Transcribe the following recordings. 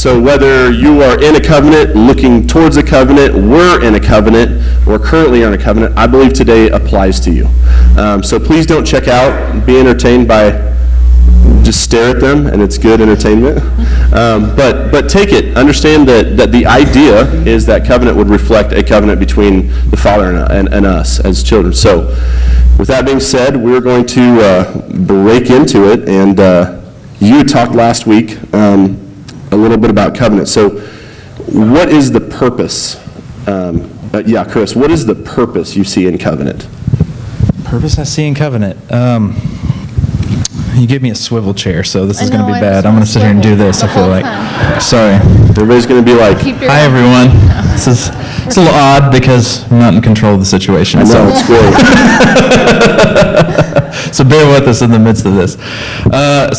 So whether you are in a covenant, looking towards a covenant, were in a covenant, or currently are in a covenant, I believe today applies to you. So please don't check out. Be entertained by, just stare at them, and it's good entertainment. But take it. Understand that the idea is that covenant would reflect a covenant between the Father and us as children. So with that being said, we're going to break into it. And you talked last week a little bit about covenant. So what is the purpose? Chris, what is the purpose you see in covenant? Purpose I see in covenant. You gave me a swivel chair, so this is going to be bad. I'm going to sit here and do this, I feel like. Sorry. Everybody's going to be like, hi, everyone. It's a little odd because I'm not in control of the situation. I know, it's great. So bear with us in the midst of this.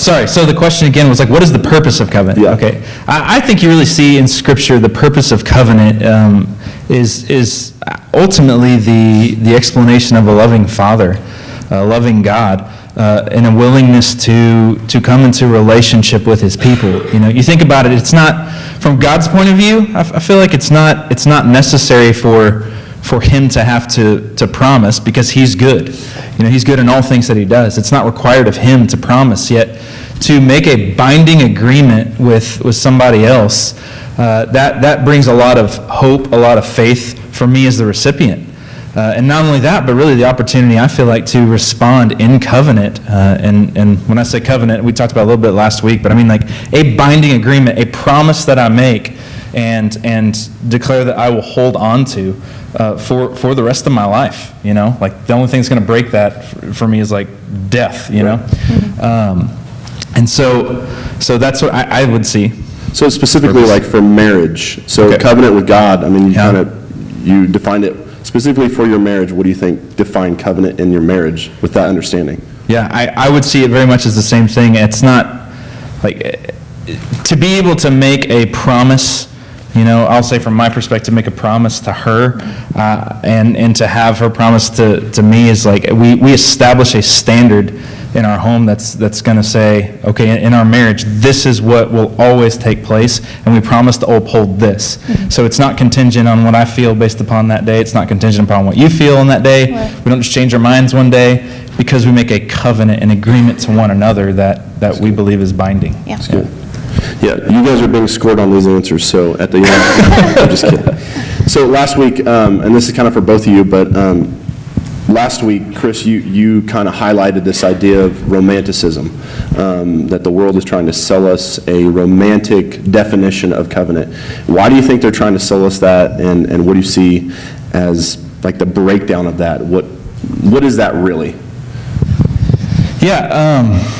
Sorry, so the question again was like, what is the purpose of covenant? Yeah. Okay. I think you really see in Scripture the purpose of covenant is ultimately the explanation of a loving Father, a loving God. And a willingness to come into relationship with His people. You know, you think about it. It's not from God's point of view. I feel like it's not necessary for Him to have to promise because He's good. You know, He's good in all things that He does. It's not required of Him to promise. Yet to make a binding agreement with somebody else, that brings a lot of hope, a lot of faith for me as the recipient. And not only that, but really the opportunity, I feel like, to respond in covenant. And when I say covenant, we talked about it a little bit last week, but I mean like a binding agreement, a promise that I make and declare that I will hold on to for the rest of my life. You know, like the only thing that's going to break that for me is like death, you know. And so that's what I would see. So specifically like for marriage. So Okay. Covenant with God, I mean, you defined it. Specifically for your marriage, what do you think define covenant in your marriage with that understanding? Yeah, I would see it very much as the same thing. It's not like to be able to make a promise, you know, I'll say from my perspective, make a promise to her and to have her promise to me is like we establish a standard in our home that's going to say, okay, in our marriage, this is what will always take place, and we promise to uphold this. So it's not contingent on what I feel based upon that day. It's not contingent upon what you feel on that day. Right. We don't just change our minds one day because we make a covenant, an agreement to one another that we believe is binding. Yeah. So, Yeah, you guys are being scored on these answers, so at the end, I'm just kidding. So last week, and this is kind of for both of you, but last week, Chris, you kind of highlighted this idea of romanticism, that the world is trying to sell us a romantic definition of covenant. Why do you think they're trying to sell us that, and what do you see as like the breakdown of that? What is that really? Yeah,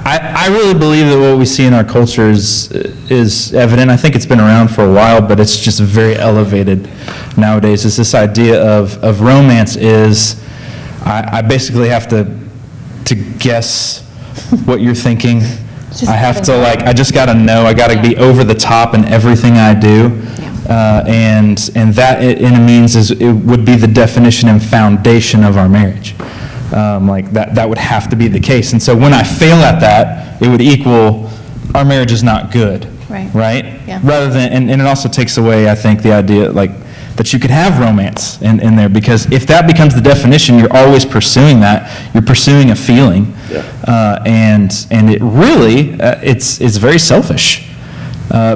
I really believe that what we see in our culture is evident. I think it's been around for a while, but it's just very elevated nowadays. It's this idea of romance is I basically have to guess what you're thinking. I have to I just got to know. I got to be over the top in everything I do. And that in a means it would be the definition and foundation of our marriage. Like that would have to be the case. And so when I fail at that, it would equal our marriage is not good. Right? Yeah. Rather than, and it also takes away, I think, the idea that you could have romance in there, because if that becomes the definition, you're always pursuing that. You're pursuing a feeling. Yeah. And it really, it's very selfish.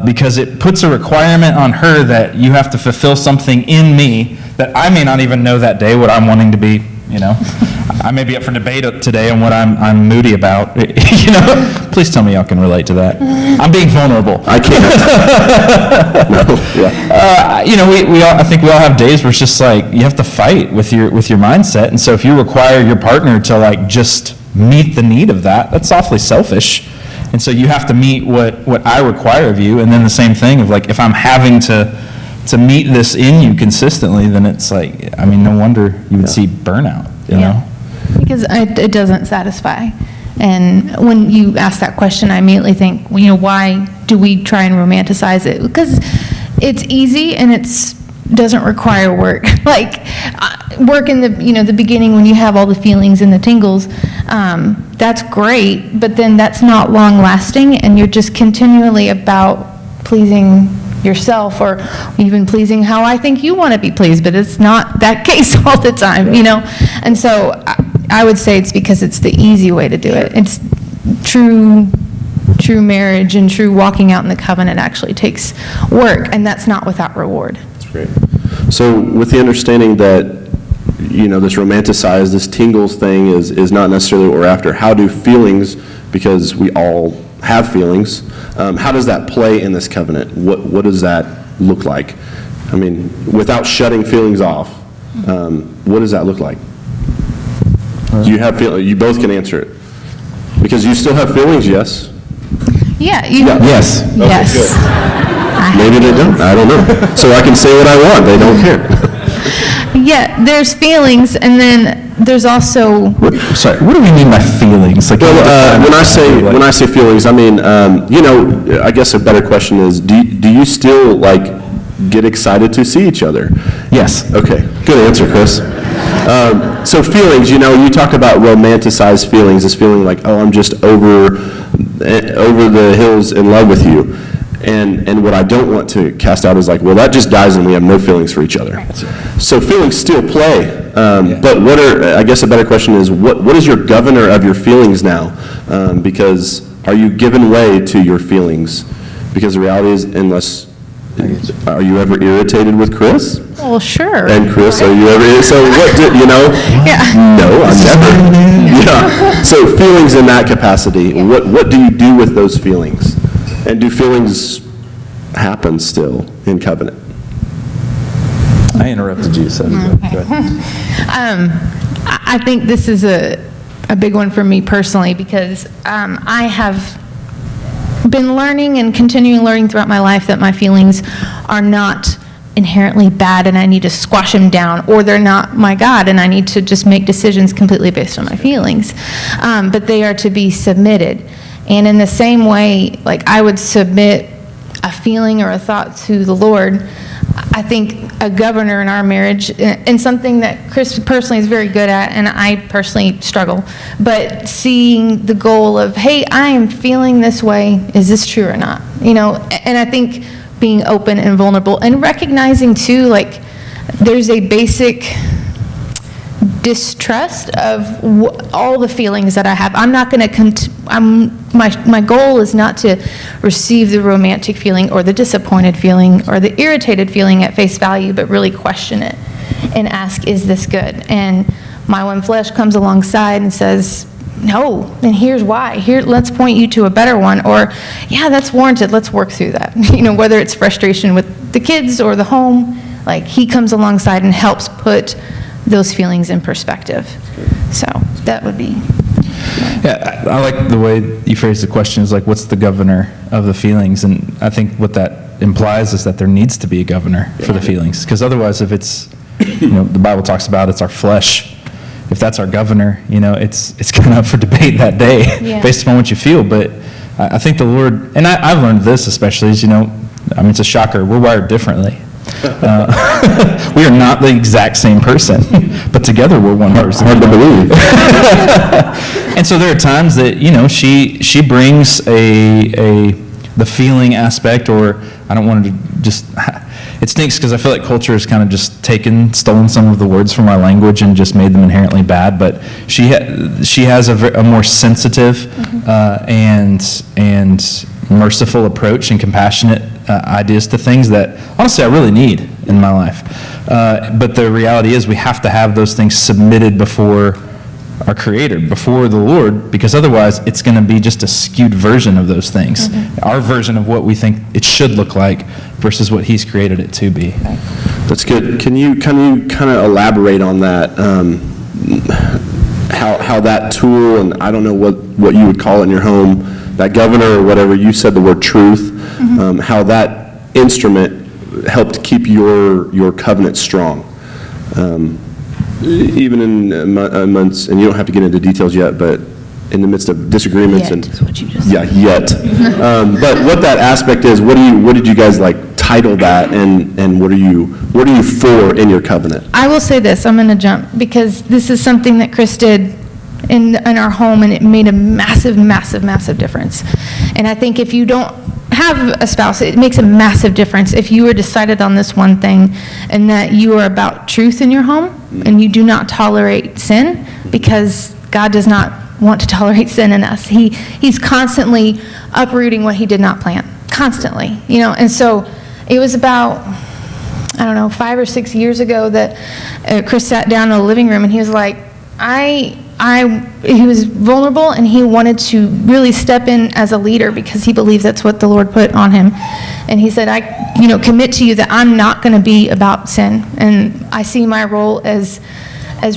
Because it puts a requirement on her that you have to fulfill something in me that I may not even know that day what I'm wanting to be, you know. I may be up for debate today on what I'm moody about, you know. Please tell me y'all can relate to that. I'm being vulnerable. I can't. No, yeah. You know, I think we all have days where it's just like you have to fight with your mindset, and so if you require your partner to just meet the need of that, that's awfully selfish. And so you have to meet what I require of you, and then the same thing of if I'm having to meet this in you consistently, then it's no wonder you would see burnout, you know? Because it doesn't satisfy. And when you ask that question, I immediately think, why do we try and romanticize it? Because it's easy and it's doesn't require work. Like, work in the beginning when you have all the feelings and the tingles, that's great, but then that's not long-lasting, and you're just continually about pleasing yourself, or even pleasing how I think you want to be pleased, but it's not that case all the time, And so I would say it's because it's the easy way to do it. It's true marriage and true walking out in the covenant actually takes work, and that's not without reward. That's great. So with the understanding that, this romanticized, this tingles thing is not necessarily what we're after, how do feelings, because we all have feelings, how does that play in this covenant? What does that look like? I mean, without shutting feelings off, what does that look like? Do you have feelings? You both can answer it. Because you still have feelings, yes? Yeah. Yes. Yes. Okay, good. Maybe they don't. I don't know. So I can say what I want. They don't care. Yeah, there's feelings, and then there's also... Sorry, what do we mean by feelings? Like, When I say feelings, I mean, I guess a better question is, do you still, get excited to see each other? Yes. Okay, good answer, Chris. So feelings, you talk about romanticized feelings as feeling like, oh, I'm just over the hills in love with you. And what I don't want to cast out is like, well, that just dies and we have no feelings for each other. So feelings still play. But I guess a better question is, what is your governor of your feelings now? Because are you giving way to your feelings? Because the reality is, are you ever irritated with Chris? Well, sure. And Chris, are you ever, so what did, Yeah. No, I'm never. Yeah. So feelings in that capacity, what do you do with those feelings? And do feelings happen still in covenant? I interrupted you, so go ahead. I think this is a big one for me personally, because I have been learning and continuing learning throughout my life that my feelings are not inherently bad and I need to squash them down, or they're not my God and I need to just make decisions completely based on my feelings. But they are to be submitted. And in the same way, I would submit a feeling or a thought to the Lord, I think a governor in our marriage, and something that Chris personally is very good at, and I personally struggle, but seeing the goal of, hey, I am feeling this way, is this true or not? And I think being open and vulnerable, and recognizing too, there's a basic distrust of all the feelings that I have. I'm not going to, my goal is not to receive the romantic feeling or the disappointed feeling or the irritated feeling at face value, but really question it and ask, is this good? And my one flesh comes alongside and says, no, and here's why. Here, let's point you to a better one, or, yeah, that's warranted, let's work through that. Whether it's frustration with the kids or the home, he comes alongside and helps put those feelings in perspective. So that would be... Yeah, I like the way you phrased the question is what's the governor of the feelings? And I think what that implies is that there needs to be a governor for the feelings. Because otherwise, if it's, the Bible talks about it's our flesh. If that's our governor, it's kind of up for debate that day based upon what you feel. But I think the Lord, and I've learned this especially, is, it's a shocker. We're wired differently. We are not the exact same person, but together we're one person. Hard to believe. And so there are times that she brings the feeling aspect, or I don't want to just. It stinks because I feel like culture has kind of just stolen some of the words from our language and just made them inherently bad. But she has a more sensitive and merciful approach and compassionate ideas to things that honestly I really need in my life. But the reality is we have to have those things submitted before our Creator, before the Lord, because otherwise it's going to be just a skewed version of those things. Our version of what we think it should look like versus what He's created it to be. That's good. Can you kind of elaborate on that? How that tool, and I don't know what you would call it in your home, that governor or whatever, you said the word truth, how that instrument helped keep your covenant strong. Even in months, and you don't have to get into details yet, but in the midst of disagreements Yet and is what you just yet. But what that aspect is, what did you guys title that, and what are you for in your covenant? I will say this, I'm going to jump, because this is something that Chris did in our home, and it made a massive, massive, massive difference. And I think if you don't have a spouse, it makes a massive difference if you are decided on this one thing, and that you are about truth in your home, and you do not tolerate sin, because God does not want to tolerate sin in us. He's constantly uprooting what he did not plant, constantly, and so it was about, 5 or 6 years ago that Chris sat down in the living room, and he was like, he was vulnerable, and he wanted to really step in as a leader because he believes that's what the Lord put on him. And he said, I commit to you that I'm not going to be about sin, and I see my role as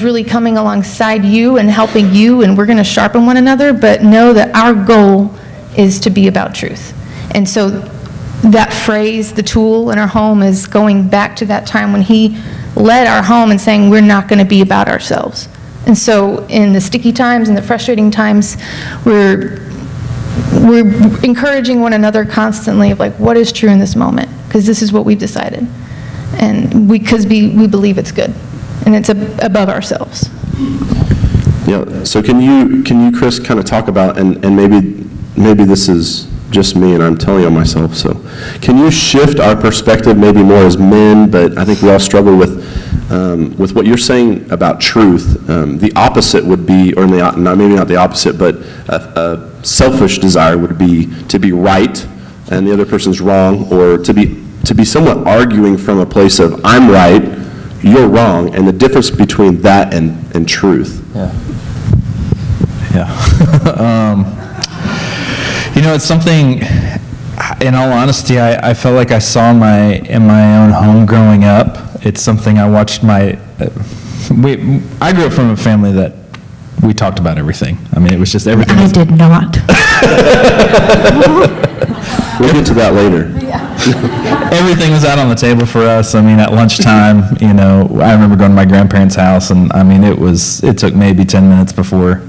really coming alongside you and helping you, and we're going to sharpen one another, but know that our goal is to be about truth. And so that phrase, the tool in our home, is going back to that time when he led our home and saying, we're not going to be about ourselves. And so in the sticky times and the frustrating times, we're encouraging one another constantly of like, what is true in this moment? Because this is what we've decided. And because we believe it's good. And it's above ourselves. Yeah, so can you, Chris, kind of talk about, and maybe this is just me and I'm telling on myself, so can you shift our perspective maybe more as men, but I think we all struggle with what you're saying about truth. The opposite would be, or maybe not the opposite, but a selfish desire would be to be right and the other person's wrong, or to be somewhat arguing from a place of I'm right, you're wrong, and the difference between that and truth. Yeah. It's something, in all honesty, I felt like I saw in my own home growing up. It's something I watched I grew up from a family that we talked about everything. I mean, it was just everything. I did not. We'll get to that later. Everything was out on the table for us. I mean, at lunchtime, I remember going to my grandparents' house, and I mean, it took maybe 10 minutes before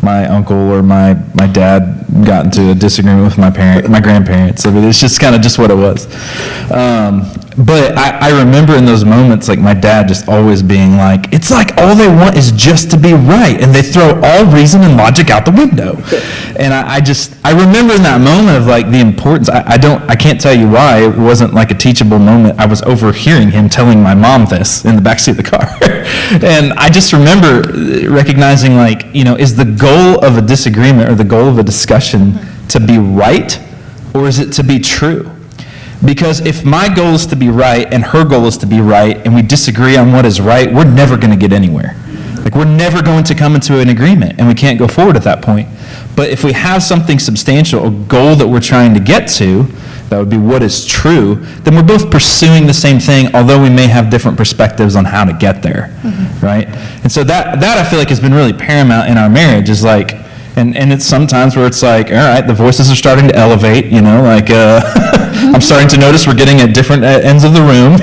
my uncle or my dad got into a disagreement with my grandparents. I mean, it's just kind of just what it was. But I remember in those moments, like my dad just always being like, it's like all they want is just to be right, and they throw all reason and logic out the window. And I remember in that moment of like the importance. I can't tell you why it wasn't like a teachable moment. I was overhearing him telling my mom this in the backseat of the car. And I just remember recognizing like, is the goal of a disagreement or the goal of a discussion to be right, or is it to be true? Because if my goal is to be right and her goal is to be right, and we disagree on what is right, we're never going to get anywhere. Like, we're never going to come into an agreement, and we can't go forward at that point. But if we have something substantial, a goal that we're trying to get to, that would be what is true, then we're both pursuing the same thing, although we may have different perspectives on how to get there, right? And so that I feel like has been really paramount in our marriage, is like, and it's sometimes where it's like, all right, the voices are starting to elevate, like I'm starting to notice we're getting at different ends of the room,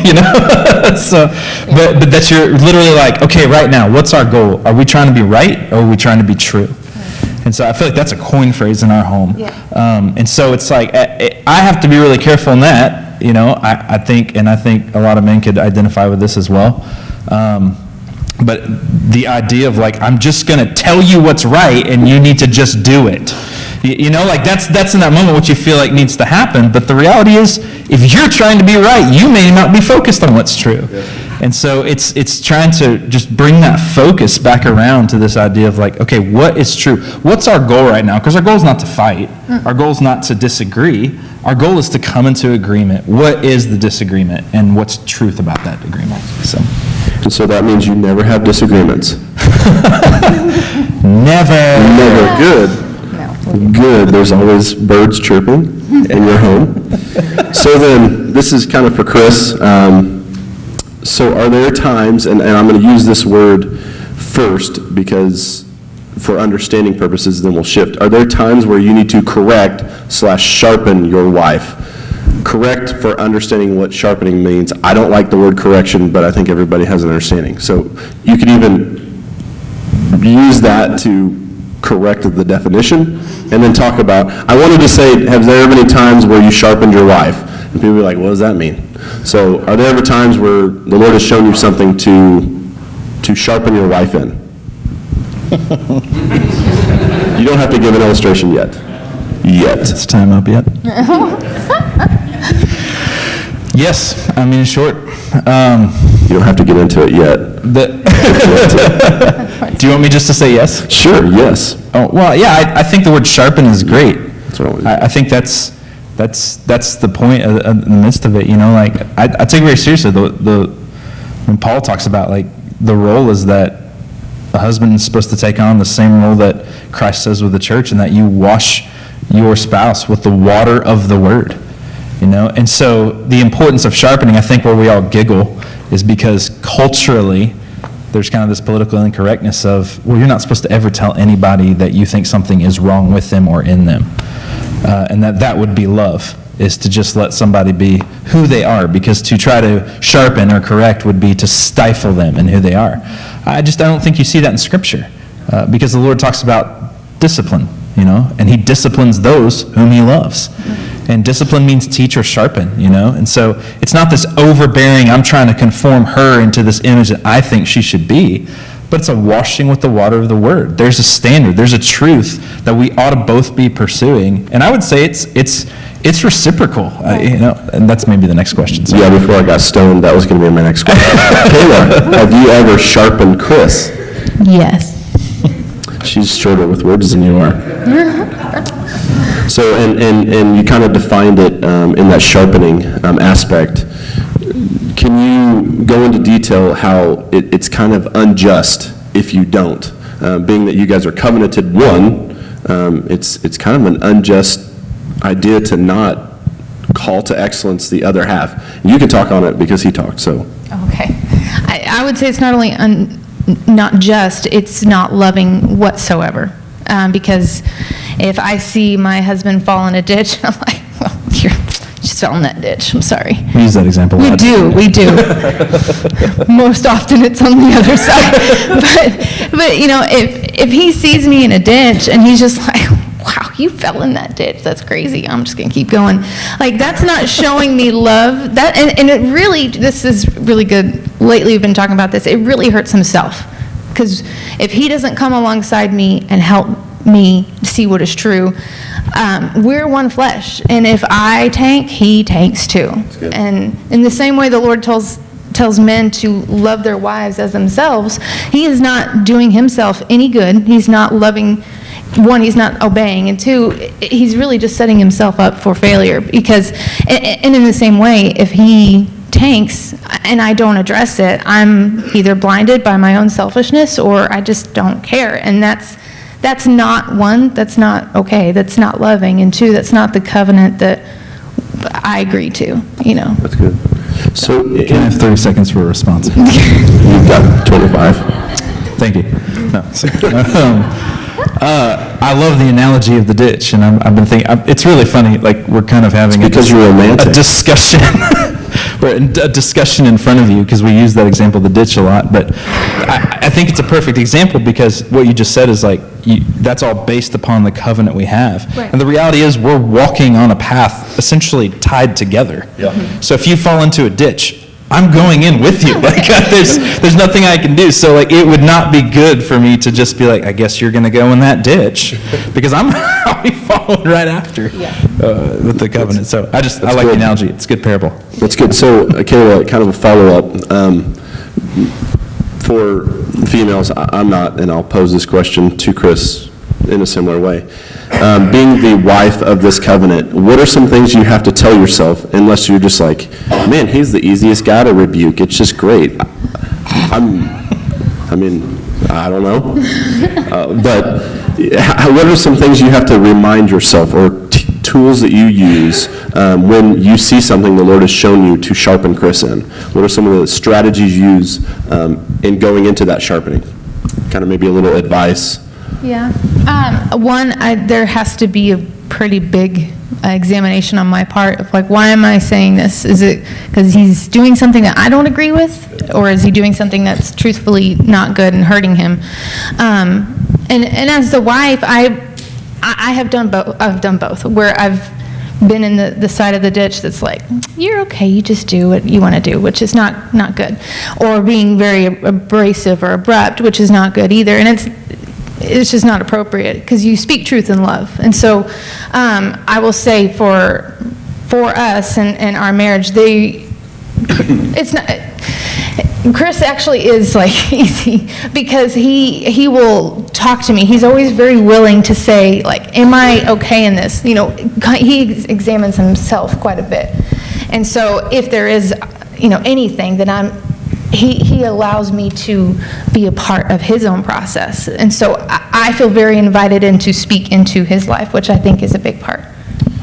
So, but that you're literally like, okay, right now, what's our goal? Are we trying to be right, or are we trying to be true? And so I feel like that's a coin phrase in our home. Yeah. And so it's like, I have to be really careful in that, I think a lot of men could identify with this as well. But the idea of like, I'm just going to tell you what's right and you need to just do it. Like that's in that moment what you feel like needs to happen. But the reality is, if you're trying to be right, you may not be focused on what's true. Yeah. And so it's trying to just bring that focus back around to this idea of like, okay, what is true? What's our goal right now? Because our goal is not to fight. Our goal is not to disagree. Our goal is to come into agreement. What is the disagreement, and what's truth about that agreement? And so that means you never have disagreements. Never. Good. Good. There's always birds chirping in your home. So then, this is kind of for Chris. So are there times, and I'm going to use this word first because for understanding purposes, then we'll shift. Are there times where you need to correct/sharpen your wife? Correct for understanding what sharpening means. I don't like the word correction, but I think everybody has an understanding. So you could even use that to correct the definition, and then talk about, I wanted to say, have there ever been times where you sharpened your wife? And people be like, what does that mean? So are there ever times where the Lord has shown you something to sharpen your wife in? You don't have to give an illustration yet. Is time up yet? Yes, I mean, in short. You don't have to get into it yet. Do you want me just to say yes? Sure, yes. Oh, well, yeah, I think the word sharpen is great. That's what I wanted. I think that's the point in the midst of it, you know, like, I take it very seriously, when Paul talks about, like, the role is that a husband is supposed to take on the same role that Christ says with the church, and that you wash your spouse with the water of the word, you know? And so the importance of sharpening, I think where we all giggle is because culturally, there's kind of this political incorrectness of, well, you're not supposed to ever tell anybody that you think something is wrong with them or in them. And that would be love, is to just let somebody be who they are, because to try to sharpen or correct would be to stifle them in who they are. I don't think you see that in Scripture, because the Lord talks about discipline, you know, and he disciplines those whom he loves. And discipline means teach or sharpen, you know, and so it's not this overbearing, I'm trying to conform her into this image that I think she should be, but it's a washing with the water of the word. There's a standard, there's a truth that we ought to both be pursuing, and I would say it's reciprocal, you know, and that's maybe the next question. So. Yeah, before I got stoned, that was going to be my next question. Kayla, have you ever sharpened Chris? Yes. She's shorter with words than you are. So, and you kind of defined it in that sharpening aspect. Can you go into detail how it's kind of unjust if you don't? Being that you guys are covenanted one, it's kind of an unjust idea to not call to excellence the other half. You can talk on it because he talked, so. Okay. I would say it's not only not just, it's not loving whatsoever. Because if I see my husband fall in a ditch, I'm like, well, you just fell in that ditch, I'm sorry. We use that example a lot. We do. Most often it's on the other side. But you know, if he sees me in a ditch and he's just like, wow, you fell in that ditch, that's crazy, I'm just gonna keep going. Like, that's not showing me love. That and it really, this is really good. Lately we've been talking about this. It really hurts himself. Because if he doesn't come alongside me and help me see what is true, we're one flesh. And if I tank, he tanks too. And in the same way the Lord tells men to love their wives as themselves, he is not doing himself any good. He's not loving, one, he's not obeying, and two, he's really just setting himself up for failure. Because, and in the same way, if he tanks and I don't address it, I'm either blinded by my own selfishness or I just don't care. And that's not, one, that's not okay, that's not loving, and two, that's not the covenant that I agree to, you know. That's good. So, Can I have 30 seconds for a response? You've got 25. Thank you. No. I love the analogy of the ditch, and I've been thinking, it's really funny, like, we're kind of having Because you're romantic. a discussion. We're in a discussion in front of you, because we use that example of the ditch a lot, but I think it's a perfect example, because what you just said is like, that's all based upon the covenant we have. Right. And the reality is we're walking on a path essentially tied together. Yeah. So if you fall into a ditch, I'm going in with you. Like, there's nothing I can do. So, like, it would not be good for me to just be like, I guess you're going to go in that ditch, because I'll be following right after with the covenant. So I like good. the analogy. It's a good parable. That's good. So, Kayla, kind of a follow-up. For females, I'm not, and I'll pose this question to Chris in a similar way. Being the wife of this covenant, what are some things you have to tell yourself, unless you're just like, man, he's the easiest guy to rebuke, it's just great. I don't know. But what are some things you have to remind yourself, or tools that you use when you see something the Lord has shown you to sharpen Chris in? What are some of the strategies you use in going into that sharpening? Kind of maybe a little advice. Yeah. One, there has to be a pretty big examination on my part of, like, why am I saying this? Is it because he's doing something that I don't agree with, or is he doing something that's truthfully not good and hurting him? And as the wife, I have done both. Where I've been in the side of the ditch that's like, you're okay, you just do what you want to do, which is not good. Or being very abrasive or abrupt, which is not good either. And it's just not appropriate, because you speak truth in love. And so I will say for us and our marriage, it's not, Chris actually is like easy, because he will talk to me. He's always very willing to say, like, am I okay in this? You know, he examines himself quite a bit. And so if there is, you know, anything that he allows me to be a part of his own process. And so I feel very invited in to speak into his life, which I think is a big part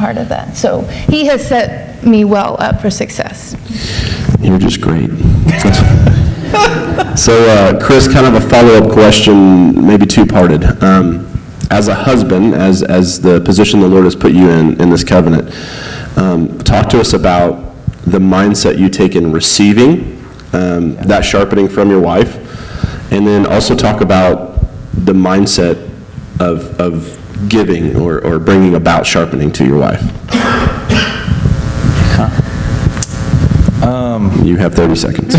of that. So he has set me well up for success. You're just great. So, Chris, kind of a follow-up question, maybe two-parted. As a husband, as the position the Lord has put you in this covenant, talk to us about the mindset you take in receiving that sharpening from your wife, and then also talk about the mindset of giving or bringing about sharpening to your wife. You have 30 seconds.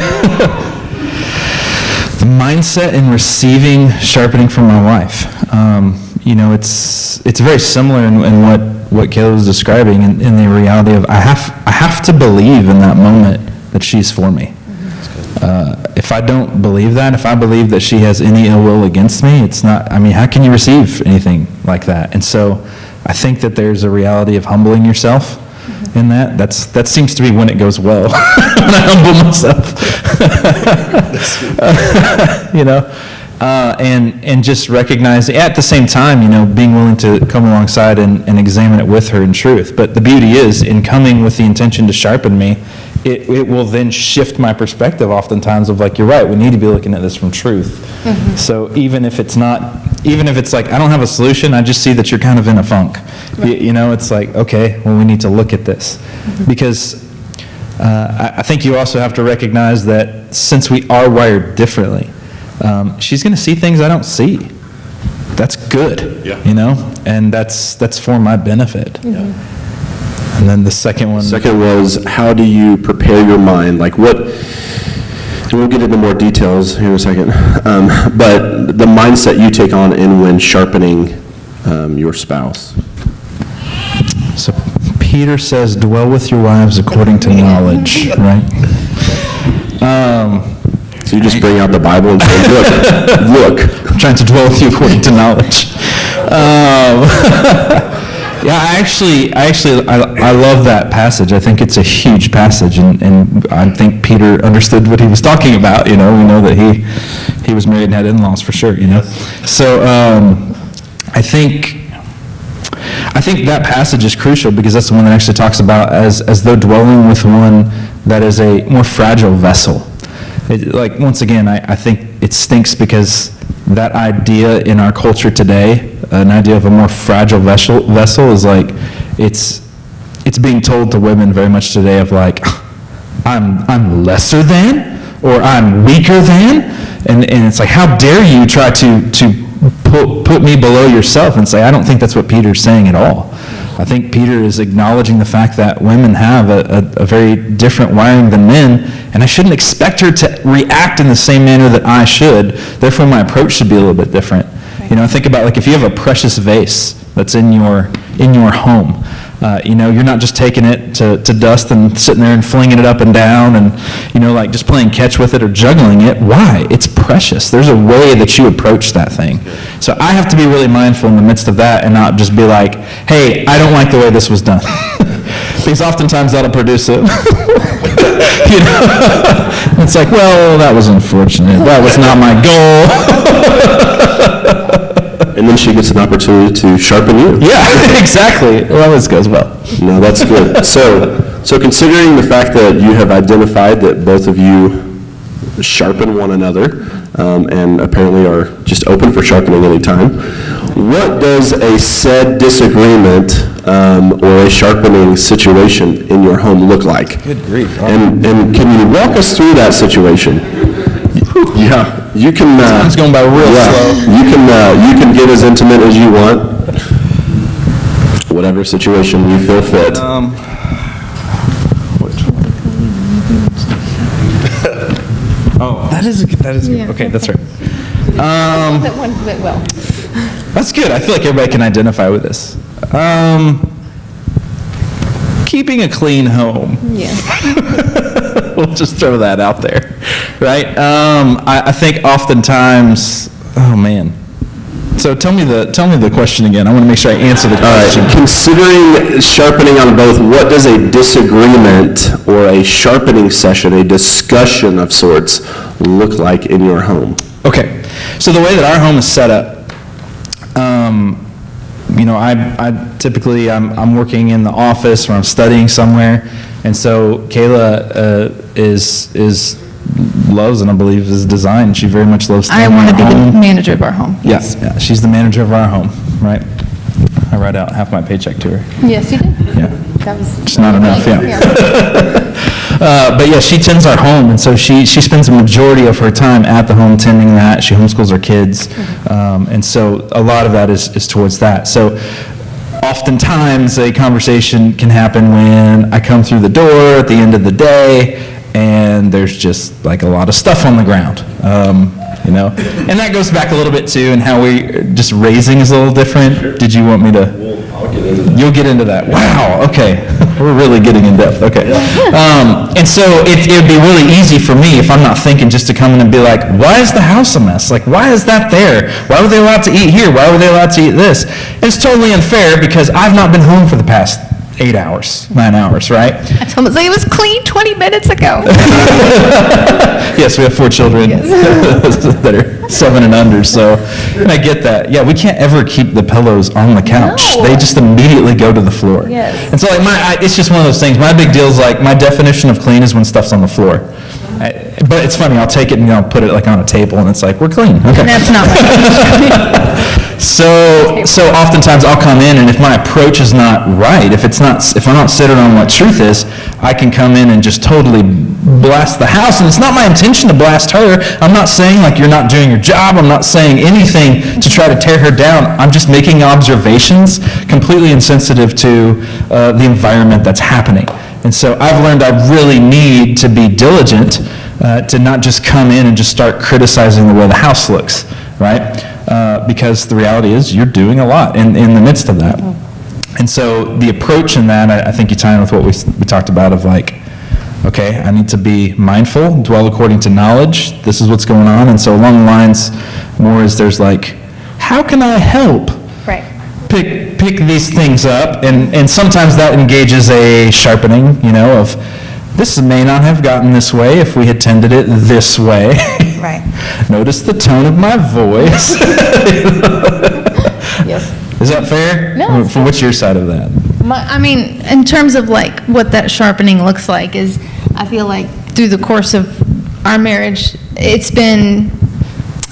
The mindset in receiving sharpening from my wife. You know, it's very similar in what Caleb was describing, in the reality of I have to believe in that moment that she's for me. If I don't believe that, if I believe that she has any ill will against me, it's not, I mean, how can you receive anything like that? And so I think that there's a reality of humbling yourself in that. That seems to be when it goes well, when I humble myself. You know, and just recognizing, at the same time, you know, being willing to come alongside and examine it with her in truth. But the beauty is, in coming with the intention to sharpen me, it will then shift my perspective oftentimes of, like, you're right, we need to be looking at this from truth. So even if it's like, I don't have a solution, I just see that you're kind of in a funk. Right. You know, it's like, okay, well, we need to look at this. Because I think you also have to recognize that since we are wired differently, she's going to see things I don't see. That's good, you know, and that's for my benefit. And then the second one. Second was, how do you prepare your mind? Like what, and we'll get into more details here in a second, but the mindset you take on in when sharpening your spouse. So Peter says, dwell with your wives according to knowledge, right? So you just bring out the Bible and say, look. I'm trying to dwell with you according to knowledge. Yeah, I love that passage. I think it's a huge passage, and I think Peter understood what he was talking about. You know, we know that he was married and had in-laws for sure. You know, so I think that passage is crucial, because that's the one that actually talks about as though dwelling with one that is a more fragile vessel. Like, once again, I think it stinks, because that idea in our culture today, an idea of a more fragile vessel is like, it's being told to women very much today of like, I'm lesser than, or I'm weaker than, and it's like, how dare you try to put me below yourself, and say, I don't think that's what Peter's saying at all. I think Peter is acknowledging the fact that women have a very different wiring than men, and I shouldn't expect her to react in the same manner that I should. Therefore, my approach should be a little bit different. Right. You know, think about, like, if you have a precious vase that's in your home, you know, you're not just taking it to dust and sitting there and flinging it up and down and, you know, like just playing catch with it or juggling it. Why? It's precious. There's a way that you approach that thing. So I have to be really mindful in the midst of that, and not just be like, hey, I don't like the way this was done. Because oftentimes that'll produce it. You know? It's like, well, that was unfortunate. That was not my goal. And then she gets an opportunity to sharpen you. Yeah, exactly. It always goes well. No, that's good. So considering the fact that you have identified that both of you sharpen one another, and apparently are just open for sharpening any time, what does a said disagreement or a sharpening situation in your home look like? Good grief. And can you walk us through that situation? Yeah, you can. Time's going by real slow. You can get as intimate as you want. whatever situation you feel fit. That is good. Yeah. Okay, that's right. That one went well. That's good. I feel like everybody can identify with this. Keeping a clean home. Yeah. We'll just throw that out there, right? I think oftentimes, oh man. So tell me the question again. I want to make sure I answer the All right, question. considering sharpening on both, what does a disagreement or a sharpening session, a discussion of sorts, look like in your home? Okay, so the way that our home is set up, I typically, I'm working in the office or I'm studying somewhere, and so Kayla loves and I believe is designed. She very much loves staying I in want to be our the home. manager of our home. Yes. Yeah, she's the manager of our home, right? I write out half my paycheck to her. Yes, you did. Yeah. That was. It's not enough, yeah. But yeah, she tends our home, and so she spends a majority of her time at the home tending that. She homeschools her kids, and so a lot of that is towards that. So oftentimes, a conversation can happen when I come through the door at the end of the day, and there's just like a lot of stuff on the ground. And that goes back a little bit too, and how just raising is a little different. Sure. Did you want me to? I'll get into that. You'll get into that. Wow, okay. We're really getting in depth, okay. And so it would be really easy for me, if I'm not thinking, just to come in and be like, why is the house a mess? Like, why is that there? Why were they allowed to eat here? Why were they allowed to eat this? And it's totally unfair because I've not been home for the past 9 hours, right? I told him, it was clean 20 minutes ago. Yes, we have 4 children that are 7 and under, so, and I get that. Yeah, we can't ever keep the pillows on the couch. No. They just immediately go to the floor. Yes. And so like it's just one of those things. My big deal is like, my definition of clean is when stuff's on the floor. But it's funny, I'll take it and I'll put it like on a table and it's like, we're clean, okay. And that's not right. So oftentimes I'll come in, and if my approach is not right, if I'm not centered on what truth is, I can come in and just totally blast the house. And it's not my intention to blast her. I'm not saying like you're not doing your job. I'm not saying anything to try to tear her down. I'm just making observations completely insensitive to the environment that's happening. And so I've learned I really need to be diligent to not just come in and just start criticizing the way the house looks, right? Because the reality is you're doing a lot in the midst of that. And so the approach in that, I think you tie in with what we talked about of like, okay, I need to be mindful, dwell according to knowledge. This is what's going on. And so along the lines more is there's like, how can I help? Right. Pick these things up, and sometimes that engages a sharpening, of this may not have gotten this way if we had tended it this way. Right. Notice the tone of my voice. Yes. Is that fair? No, it's What's your side of that? In terms of like what that sharpening looks like is, I feel like through the course of our marriage, it's been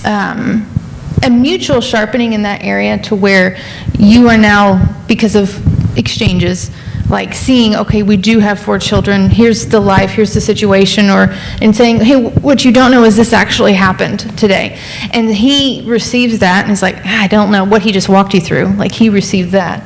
a mutual sharpening in that area to where you are now, because of exchanges, like seeing, okay, we do have 4 children, here's the life, here's the situation, and saying, hey, what you don't know is this actually happened today. And he receives that and is like, I don't know what he just walked you through. Like, he received that.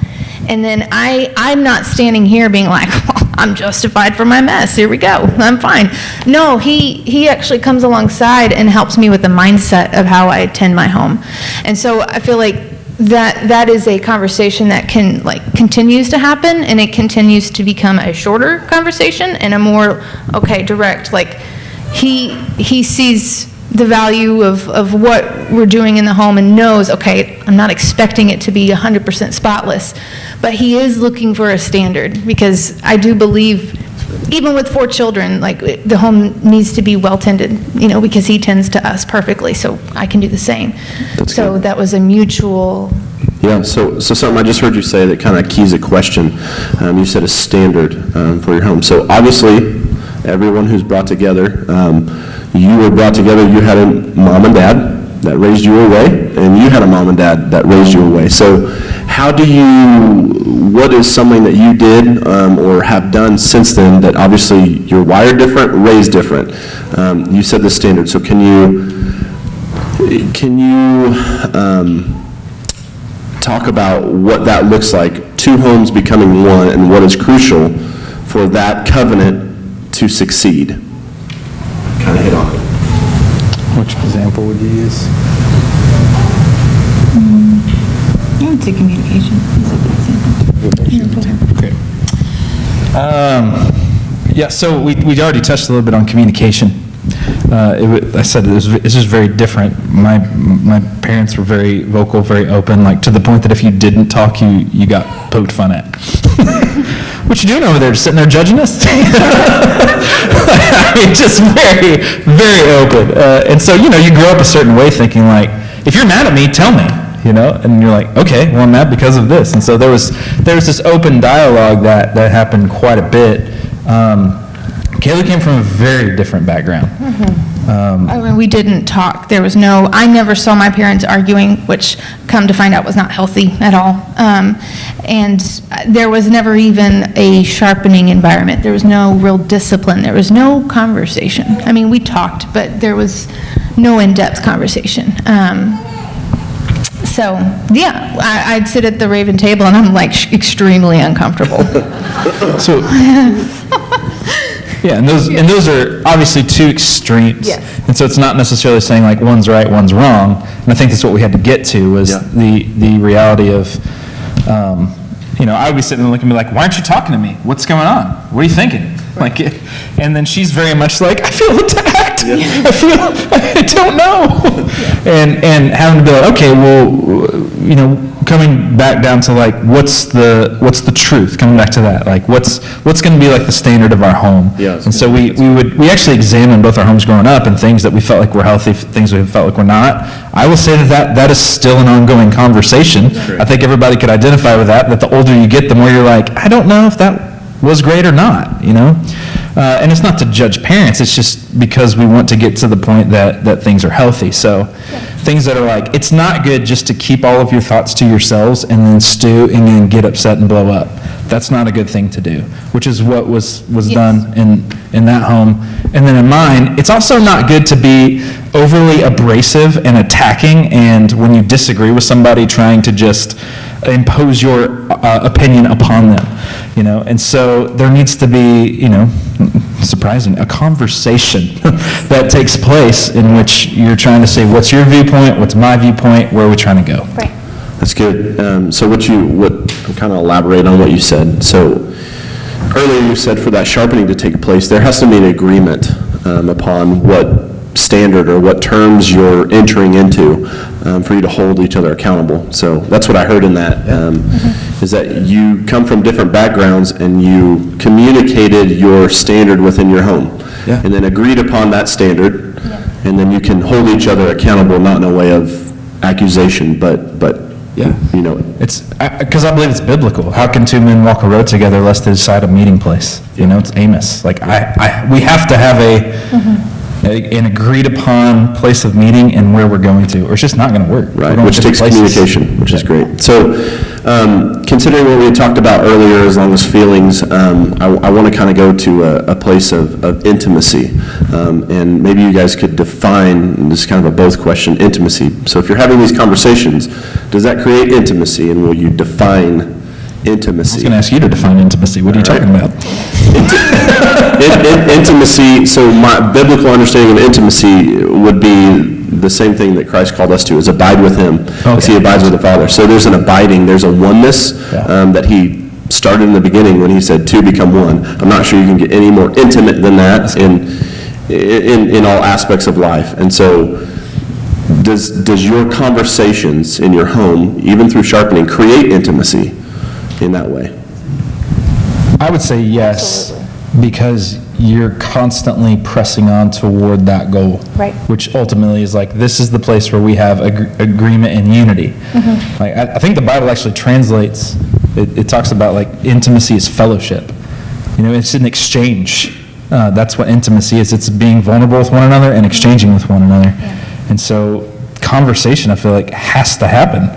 And then I'm not standing here being like, well, I'm justified for my mess, here we go, I'm fine. No, he actually comes alongside and helps me with the mindset of how I tend my home. And so I feel like that is a conversation that continues to happen, and it continues to become a shorter conversation and a more, direct. Like, he sees the value of what we're doing in the home and knows, okay, I'm not expecting it to be 100% spotless, but he is looking for a standard, because I do believe, even with 4 children, like, the home needs to be well tended, because he tends to us perfectly, so I can do the same. That's so good. that was a mutual. Yeah, so something I just heard you say that kind of keys a question. You said a standard for your home. So obviously, everyone who's brought together, you were brought together, you had a mom and dad that raised you away, and you had a mom and dad that raised you away. So what is something that you did or have done since then that obviously you're wired different, raised different? You said the standard, so can you talk about what that looks like two homes becoming one and what is crucial for that covenant to succeed. Kind of hit on it. Which example would you use? I would say communication is a good example. Great. Yeah, so we already touched a little bit on communication. I said it's just very different. My parents were very vocal, very open, like to the point that if you didn't talk, you got poked fun at. What you doing over there? Just sitting there judging us? I mean, just very, very open. And so, you grew up a certain way thinking like, if you're mad at me, tell me, and you're like, okay, well, I'm mad because of this. And so there was this open dialogue that happened quite a bit. Kayla came from a very different background. I mean, we didn't talk. I never saw my parents arguing, which come to find out was not healthy at all. And there was never even a sharpening environment. There was no real discipline. There was no conversation. I mean, we talked, but there was no in-depth conversation. So, yeah, I'd sit at the Raven table and I'm like extremely uncomfortable. So, yeah, and those are obviously two extrees. Yes. And so it's not necessarily saying like one's right, one's wrong. And I think that's what we had to get to was the reality of, I would be sitting there looking at me like, why aren't you talking to me? What's going on? What are you thinking? Like, and then she's very much like, I feel attacked. Yeah. I don't know. Yeah. And having to be like, okay, well, coming back down to like, what's the truth? Coming back to that, like, what's going to be like the standard of our home? Yes. And so we actually examined both our homes growing up and things that we felt like were healthy, things we felt like were not. I will say that is still an ongoing conversation. I think everybody could identify with that the older you get, the more you're like, I don't know if that was great or not, and it's not to judge parents, it's just because we want to get to the point that things are healthy. So things that are like, it's not good just to keep all of your thoughts to yourselves and then stew and then get upset and blow up. That's not a good thing to do, which is what was done in that home. And then in mine, it's also not good to be overly abrasive and attacking, and when you disagree with somebody, trying to just impose your opinion upon them, and so there needs to be, surprising, a conversation that takes place in which you're trying to say, what's your viewpoint, what's my viewpoint, where are we trying to go? Right. That's good. So kind of elaborate on what you said. So earlier you said for that sharpening to take place, there has to be an agreement upon what standard or what terms you're entering into for you to hold each other accountable. So that's what I heard in that, is that you come from different backgrounds and you communicated your standard within your home, and then agreed upon that standard, and then you can hold each other accountable, not in a way of accusation, but it's because I believe it's biblical. How can two men walk a road together lest they decide a meeting place? It's Amos. Like we have to have an agreed upon place of meeting and where we're going to, or it's just not going to work. Right, which takes communication, which is great. So considering what we had talked about earlier, as long as feelings, I want to kind of go to a place of intimacy. And maybe you guys could define, this is kind of a both question, intimacy. So if you're having these conversations, does that create intimacy, and will you define intimacy? I was going to ask you to define intimacy. What are you talking about? Intimacy, so my biblical understanding of intimacy would be the same thing that Christ called us to, is abide with him as he abides with the Father. So there's an abiding, there's a oneness that he started in the beginning when he said two become one. I'm not sure you can get any more intimate than that in all aspects of life. And so does your conversations in your home, even through sharpening, create intimacy in that way? I would say yes, because you're constantly pressing on toward that goal, right? Which ultimately is like, this is the place where we have agreement and unity. Like I think the Bible actually translates, it talks about like intimacy is fellowship. It's an exchange. That's what intimacy is. It's being vulnerable with one another and exchanging with one another. And so conversation, I feel like, has to happen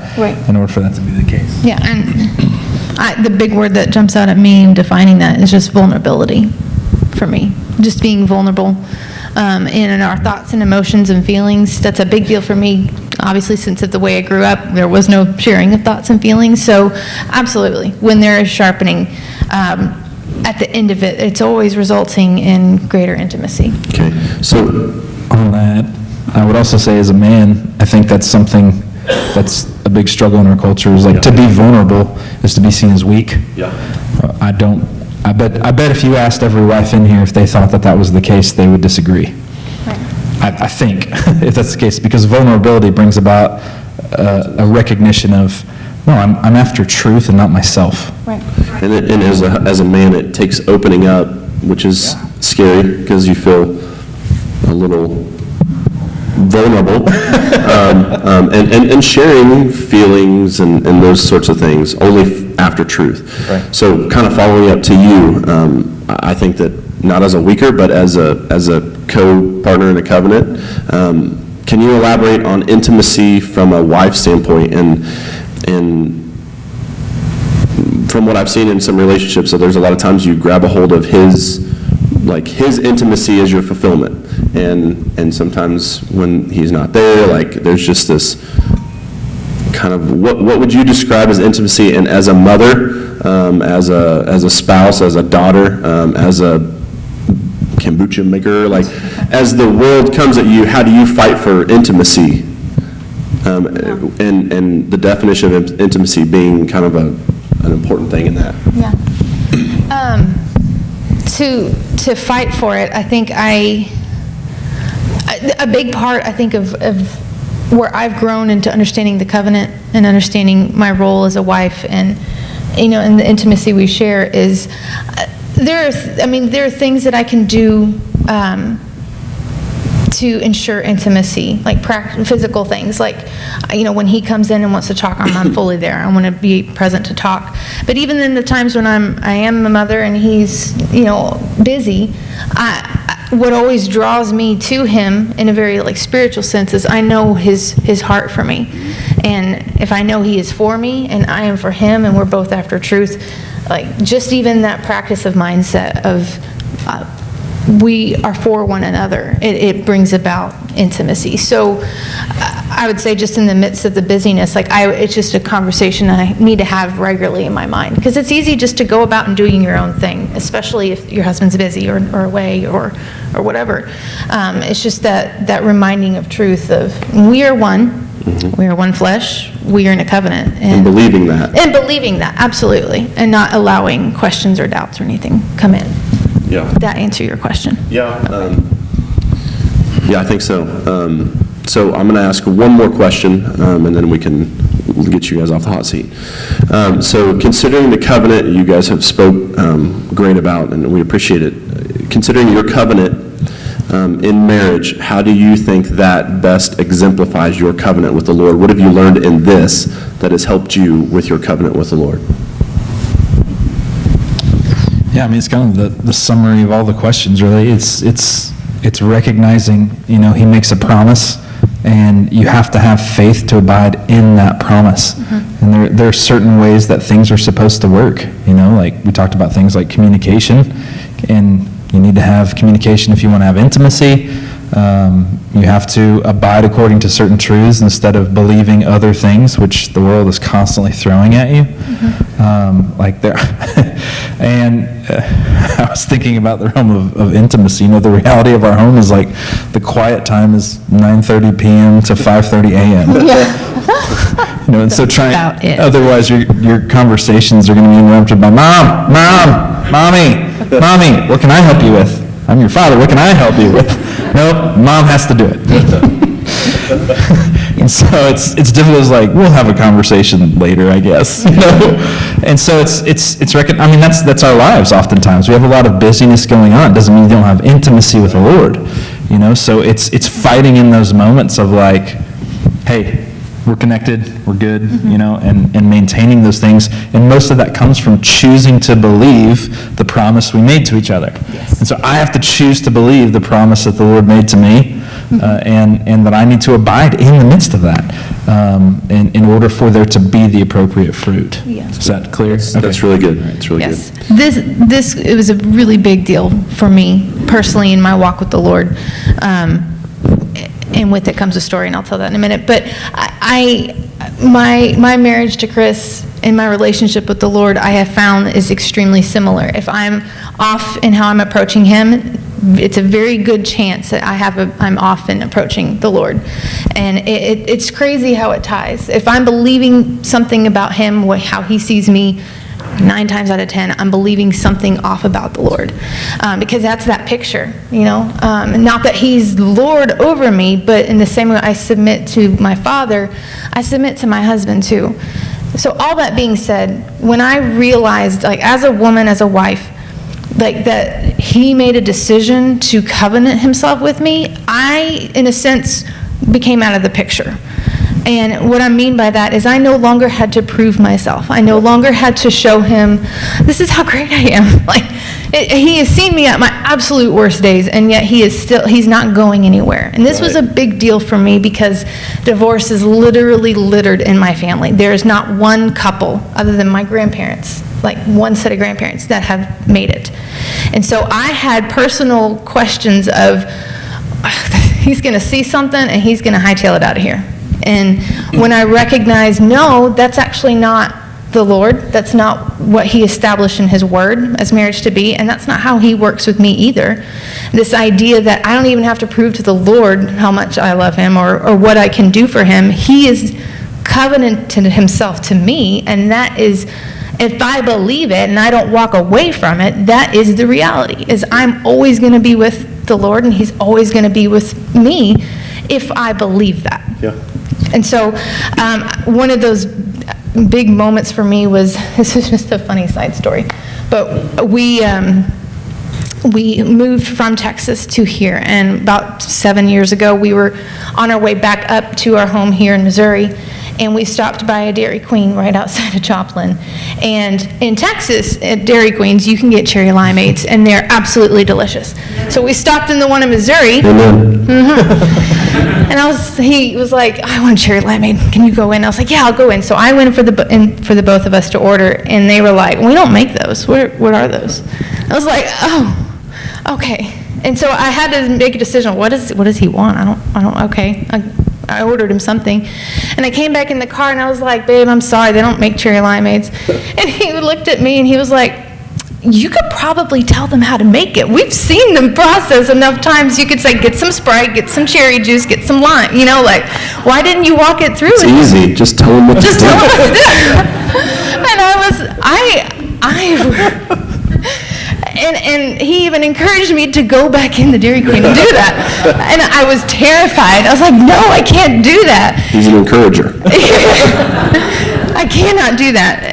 in order for that to be the case. Yeah, and the big word that jumps out at me in defining that is just vulnerability for me. Just being vulnerable in our thoughts and emotions and feelings. That's a big deal for me. obviously, since of the way I grew up, there was no sharing of thoughts and feelings. So absolutely, when there is sharpening, at the end of it, it's always resulting in greater intimacy. Okay, so, On that, I would also say as a man, I think that's something that's a big struggle in our culture, is like to be vulnerable is to be seen as weak. yeah, I bet if you asked every wife in here if they thought that that was the case, they would disagree. I think, if that's the case, because vulnerability brings about a recognition of, no, I'm after truth and not myself. Right. and as a man, it takes opening up, which is scary, because you feel a little vulnerable, and sharing feelings and those sorts of things only after truth. Right. So kind of following up to you, I think that not as a weaker, but as a co-partner in a covenant, can you elaborate on intimacy from a wife's standpoint, and from what I've seen in some relationships, so there's a lot of times you grab a hold of his intimacy as your fulfillment, and sometimes when he's not there, like, there's just this kind of, what would you describe as intimacy, and as a mother, as a spouse, as a daughter, as a kombucha maker, like, as the world comes at you, how do you fight for intimacy? And the definition of intimacy being kind of an important thing in that. Yeah. To fight for it, I think a big part, I think, of where I've grown into understanding the covenant and understanding my role as a wife, and, and the intimacy we share is, there are things that I can do to ensure intimacy, like physical things, like, when he comes in and wants to talk, I'm fully there. I want to be present to talk. But even in the times when I am a mother and he's, busy, what always draws me to him in a very spiritual sense is I know his heart for me. And if I know he is for me and I am for him and we're both after truth, just even that practice of mindset of we are for one another, it brings about intimacy. So I would say, just in the midst of the busyness, it's just a conversation I need to have regularly in my mind, because it's easy just to go about and doing your own thing, especially if your husband's busy or away or whatever. It's just that reminding of truth of we are one. Mm-hmm. We are one flesh. We are in a covenant. And believing that. And believing that, absolutely. And not allowing questions or doubts or anything come in. Yeah. That answer your question? Yeah. Yeah, I think so. So I'm going to ask one more question, and then we can get you guys off the hot seat. So considering the covenant you guys have spoke great about, and we appreciate it, considering your covenant in marriage, how do you think that best exemplifies your covenant with the Lord? What have you learned in this that has helped you with your covenant with the Lord? Yeah, it's kind of the summary of all the questions, really. It's recognizing, he makes a promise, and you have to have faith to abide in that promise. Mm-hmm. And there are certain ways that things are supposed to work, like we talked about things like communication, and you need to have communication if you want to have intimacy. You have to abide according to certain truths instead of believing other things, which the world is constantly throwing at you. Mm-hmm. And I was thinking about the realm of intimacy. The reality of our home is the quiet time is 9:30 p.m. to 5:30 a.m. Yeah. And so otherwise your conversations are going to be interrupted by mommy, what can I help you with? I'm your father, what can I help you with? Nope, mom has to do it. And so it's difficult. It's we'll have a conversation later, I guess. And so that's our lives. Oftentimes we have a lot of busyness going on. It doesn't mean you don't have intimacy with the Lord. So it's fighting in those moments of hey, we're connected, we're good, mm-hmm. And maintaining those things. And most of that comes from choosing to believe the promise we made to each other. Yes. And so I have to choose to believe the promise that the Lord made to me, mm-hmm. And that I need to abide in the midst of that in order for there to be the appropriate fruit. Yes. Is that clear? That's really good. It's really yes. good. It was a really big deal for me personally in my walk with the Lord. and with it comes a story, and I'll tell that in a minute. But my marriage to Chris and my relationship with the Lord, I have found is extremely similar. If I'm off in how I'm approaching him, it's a very good chance that I'm often approaching the Lord. And it's crazy how it ties. If I'm believing something about him, how he sees me, 9 times out of 10, I'm believing something off about the Lord. Because that's that picture, not that he's Lord over me, but in the same way I submit to my Father, I submit to my husband too. So all that being said, when I realized, as a woman, as a wife, that he made a decision to covenant himself with me, I, in a sense, became out of the picture. And what I mean by that is I no longer had to prove myself. I no longer had to show him, this is how great I am. He has seen me at my absolute worst days, and yet he's not going anywhere. And this was a big deal for me because divorce is literally littered in my family. There's not one couple other than my grandparents, one set of grandparents that have made it. And so I had personal questions of, he's going to see something and he's going to hightail it out of here. And when I recognized, no, that's actually not the Lord, that's not what he established in his word as marriage to be, and that's not how he works with me either. This idea that I don't even have to prove to the Lord how much I love him or what I can do for him. He is covenanted himself to me, and that is, if I believe it and I don't walk away from it, that is the reality, is I'm always going to be with the Lord and he's always going to be with me if I believe that. Yeah. And so one of those big moments for me was, this is just a funny side story, but we moved from Texas to here, and about 7 years ago, we were on our way back up to our home here in Missouri, and we stopped by a Dairy Queen right outside of Joplin. And in Texas, at Dairy Queens, you can get cherry limeades, and they're absolutely delicious. So we stopped in the one in Missouri. Amen. And he was like, I want a cherry limeade. Can you go in? I was like, yeah, I'll go in. So I went for the both of us to order, and they were like, we don't make those. What are those? I was like, oh, okay. And so I had to make a decision. What does he want? I don't. Okay. I ordered him something, and I came back in the car, and I was like, babe, I'm sorry, they don't make cherry limeades. And he looked at me, and he was like, you could probably tell them how to make it. We've seen them process enough times. You could say, get some Sprite, get some cherry juice, get some lime. Why didn't you walk it through? It's easy. Just tell them what to do. Just tell them what to do. And And he even encouraged me to go back in the Dairy Queen and do that. And I was terrified. I was like, no, I can't do that. He's an encourager. I cannot do that.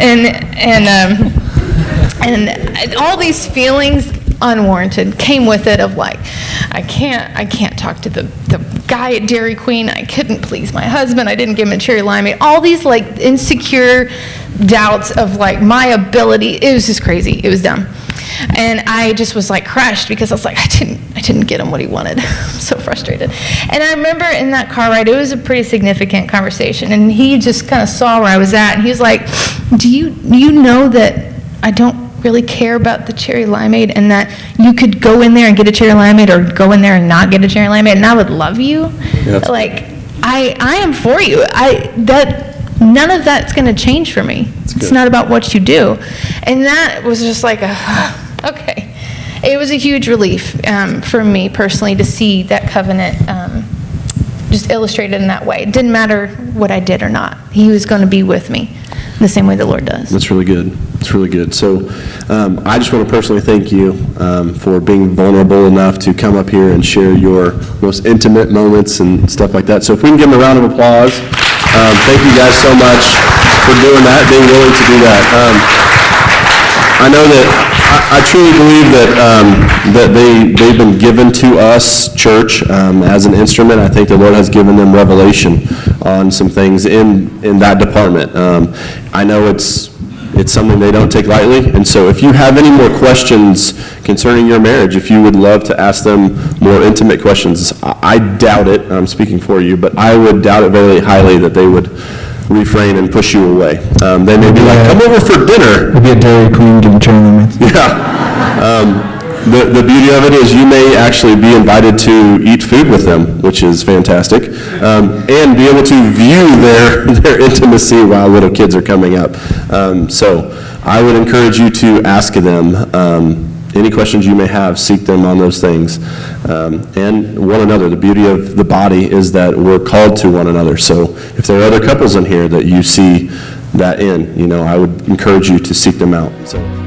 And all these feelings, unwarranted, came with it of like, I can't talk to the guy at Dairy Queen. I couldn't please my husband. I didn't give him a cherry limeade. All these like insecure doubts of like my ability. It was just crazy. It was dumb. And I just was like crushed because I was like, I didn't get him what he wanted. I'm so frustrated. And I remember in that car ride, it was a pretty significant conversation. And he just kind of saw where I was at. And he was like, do you know that I don't really care about the cherry limeade, and that you could go in there and get a cherry limeade or go in there and not get a cherry limeade, and I would love you? Yeah. Like, I am for you. None of that's going to change for me. It's not about what you do. And that was just like, okay. It was a huge relief for me personally to see that covenant just illustrated in that way. It didn't matter what I did or not. He was going to be with me the same way the Lord does. That's really good. It's really good. So I just want to personally thank you for being vulnerable enough to come up here and share your most intimate moments and stuff like that. So if we can give them a round of applause. Thank you guys so much for doing that, being willing to do that. I know that I truly believe that they've been given to us, church, as an instrument. I think the Lord has given them revelation on some things in that department. I know it's something they don't take lightly, and so if you have any more questions concerning your marriage, if you would love to ask them more intimate questions, I doubt it, I'm speaking for you, but I would doubt it very highly that they would refrain and push you away. They may be like, come over for dinner. Maybe a Dairy Queen giving cherry limeades. Yeah. The beauty of it is you may actually be invited to eat food with them, which is fantastic, and be able to view their intimacy while little kids are coming up. So I would encourage you to ask them any questions you may have, seek them on those things. And one another. The beauty of the body is that we're called to one another. So if there are other couples in here that you see that in, I would encourage you to seek them out. So.